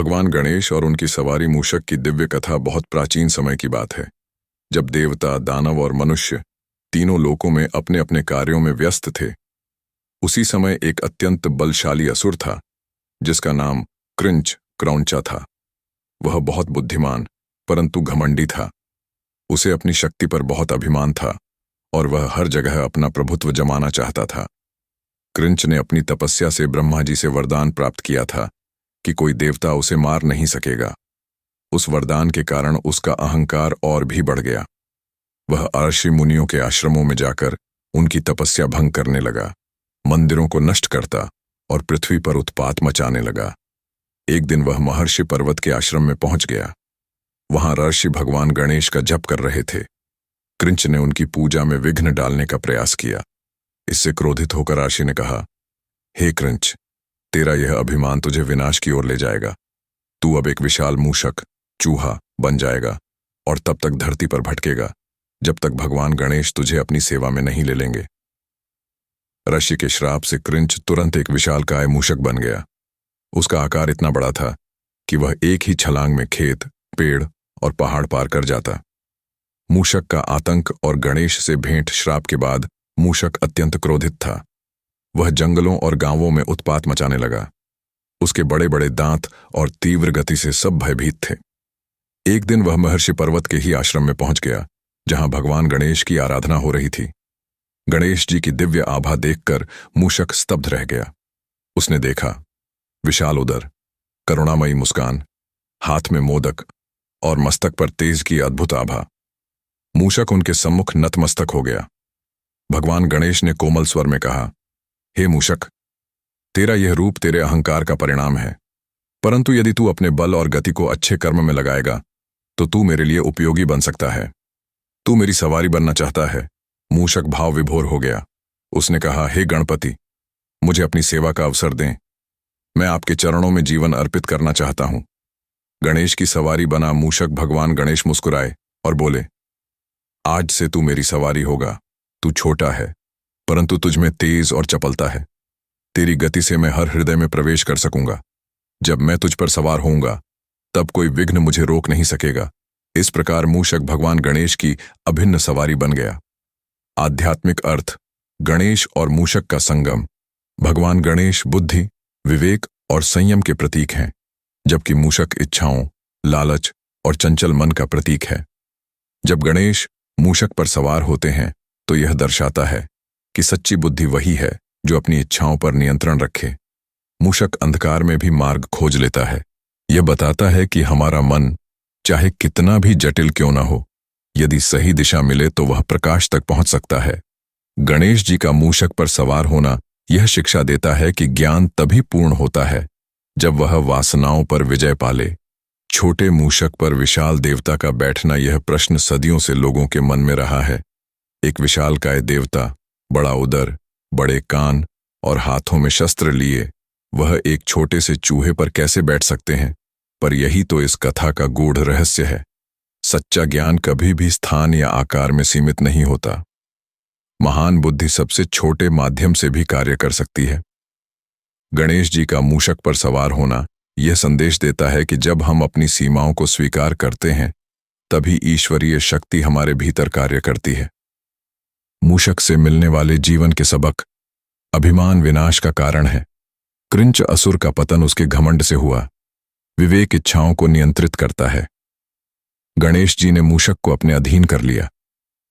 भगवान गणेश और उनकी सवारी मूषक की दिव्य कथा बहुत प्राचीन समय की बात है, जब देवता, दानव और मनुष्य तीनों लोकों में अपने अपने कार्यों में व्यस्त थे। उसी समय एक अत्यंत बलशाली असुर था, जिसका नाम क्रौंचा था। वह बहुत बुद्धिमान परंतु घमंडी था। उसे अपनी शक्ति पर बहुत अभिमान था और वह हर जगह अपना प्रभुत्व जमाना चाहता था। कृंच ने अपनी तपस्या से ब्रह्मा जी से वरदान प्राप्त किया था कि कोई देवता उसे मार नहीं सकेगा। उस वरदान के कारण उसका अहंकार और भी बढ़ गया। वह अर्षि मुनियों के आश्रमों में जाकर उनकी तपस्या भंग करने लगा, मंदिरों को नष्ट करता और पृथ्वी पर उत्पात मचाने लगा। एक दिन वह महर्षि पर्वत के आश्रम में पहुंच गया। वहां ऋषि भगवान गणेश का जप कर रहे थे। कृंच ने उनकी पूजा में विघ्न डालने का प्रयास किया। इससे क्रोधित होकर ऋषि ने कहा, हे कृंच, तेरा यह अभिमान तुझे विनाश की ओर ले जाएगा। तू अब एक विशाल मूषक, चूहा बन जाएगा और तब तक धरती पर भटकेगा जब तक भगवान गणेश तुझे अपनी सेवा में नहीं ले लेंगे। ऋषि के श्राप से कृंच तुरंत एक विशालकाय मूषक बन गया। उसका आकार इतना बड़ा था कि वह एक ही छलांग में खेत, पेड़ और पहाड़ पार कर जाता। मूषक का आतंक और गणेश से भेंट श्राप के बाद मूषक अत्यंत क्रोधित था। वह जंगलों और गांवों में उत्पात मचाने लगा। उसके बड़े बड़े दांत और तीव्र गति से सब भयभीत थे। एक दिन वह महर्षि पर्वत के ही आश्रम में पहुंच गया, जहां भगवान गणेश की आराधना हो रही थी। गणेश जी की दिव्य आभा देखकर मूषक स्तब्ध रह गया। उसने देखा, विशाल उदर, करुणामयी मुस्कान, हाथ में मोदक और मस्तक पर तेज की अद्भुत आभा। मूषक उनके सम्मुख नतमस्तक हो गया। भगवान गणेश ने कोमल स्वर में कहा, हे मूषक, तेरा यह रूप तेरे अहंकार का परिणाम है, परंतु यदि तू अपने बल और गति को अच्छे कर्म में लगाएगा तो तू मेरे लिए उपयोगी बन सकता है। तू मेरी सवारी बनना चाहता है। मूषक भाव विभोर हो गया। उसने कहा, हे गणपति, मुझे अपनी सेवा का अवसर दें। मैं आपके चरणों में जीवन अर्पित करना चाहता हूं। गणेश की सवारी बना मूषक भगवान गणेश मुस्कुराए और बोले, आज से तू मेरी सवारी होगा। तू छोटा है परंतु तुझमें तेज और चपलता है। तेरी गति से मैं हर हृदय में प्रवेश कर सकूंगा। जब मैं तुझ पर सवार होऊंगा तब कोई विघ्न मुझे रोक नहीं सकेगा। इस प्रकार मूषक भगवान गणेश की अभिन्न सवारी बन गया। आध्यात्मिक अर्थ, गणेश और मूषक का संगम। भगवान गणेश बुद्धि, विवेक और संयम के प्रतीक हैं, जबकि मूषक इच्छाओं, लालच और चंचल मन का प्रतीक है। जब गणेश मूषक पर सवार होते हैं तो यह दर्शाता है कि सच्ची बुद्धि वही है जो अपनी इच्छाओं पर नियंत्रण रखे। मूषक अंधकार में भी मार्ग खोज लेता है। यह बताता है कि हमारा मन चाहे कितना भी जटिल क्यों न हो, यदि सही दिशा मिले तो वह प्रकाश तक पहुंच सकता है। गणेश जी का मूषक पर सवार होना यह शिक्षा देता है कि ज्ञान तभी पूर्ण होता है जब वह वासनाओं पर विजय पाले। छोटे मूषक पर विशाल देवता का बैठना, यह प्रश्न सदियों से लोगों के मन में रहा है। एक विशालकाय देवता, बड़ा उदर, बड़े कान और हाथों में शस्त्र लिए, वह एक छोटे से चूहे पर कैसे बैठ सकते हैं? पर यही तो इस कथा का गूढ़ रहस्य है। सच्चा ज्ञान कभी भी स्थान या आकार में सीमित नहीं होता। महान बुद्धि सबसे छोटे माध्यम से भी कार्य कर सकती है। गणेश जी का मूषक पर सवार होना यह संदेश देता है कि जब हम अपनी सीमाओं को स्वीकार करते हैं तभी ईश्वरीय शक्ति हमारे भीतर कार्य करती है। मूषक से मिलने वाले जीवन के सबक। अभिमान विनाश का कारण है। कृंच असुर का पतन उसके घमंड से हुआ। विवेक इच्छाओं को नियंत्रित करता है। गणेश जी ने मूषक को अपने अधीन कर लिया।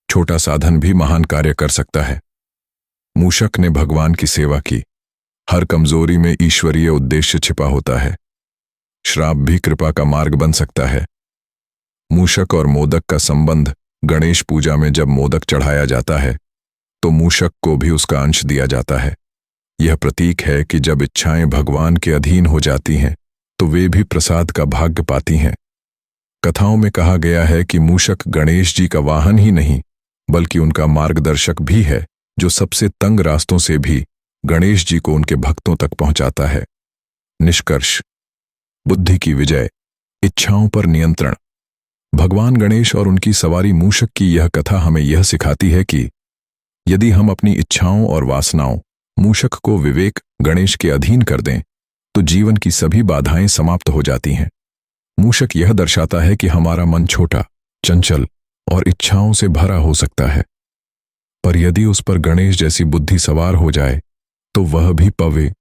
छोटा साधन भी महान कार्य कर सकता है। मूषक ने भगवान की सेवा की। हर कमजोरी में ईश्वरीय उद्देश्य छिपा होता है। श्राप भी कृपा का मार्ग बन सकता है। मूषक और मोदक का संबंध। गणेश पूजा में जब मोदक चढ़ाया जाता है तो मूषक को भी उसका अंश दिया जाता है। यह प्रतीक है कि जब इच्छाएं भगवान के अधीन हो जाती हैं तो वे भी प्रसाद का भाग्य पाती हैं। कथाओं में कहा गया है कि मूषक गणेश जी का वाहन ही नहीं बल्कि उनका मार्गदर्शक भी है, जो सबसे तंग रास्तों से भी गणेश जी को उनके भक्तों तक पहुंचाता है। निष्कर्ष, बुद्धि की विजय, इच्छाओं पर नियंत्रण। भगवान गणेश और उनकी सवारी मूषक की यह कथा हमें यह सिखाती है कि यदि हम अपनी इच्छाओं और वासनाओं, मूषक को विवेक गणेश के अधीन कर दें तो जीवन की सभी बाधाएं समाप्त हो जाती हैं। मूषक यह दर्शाता है कि हमारा मन छोटा, चंचल और इच्छाओं से भरा हो सकता है, पर यदि उस पर गणेश जैसी बुद्धि सवार हो जाए तो वह भी पवे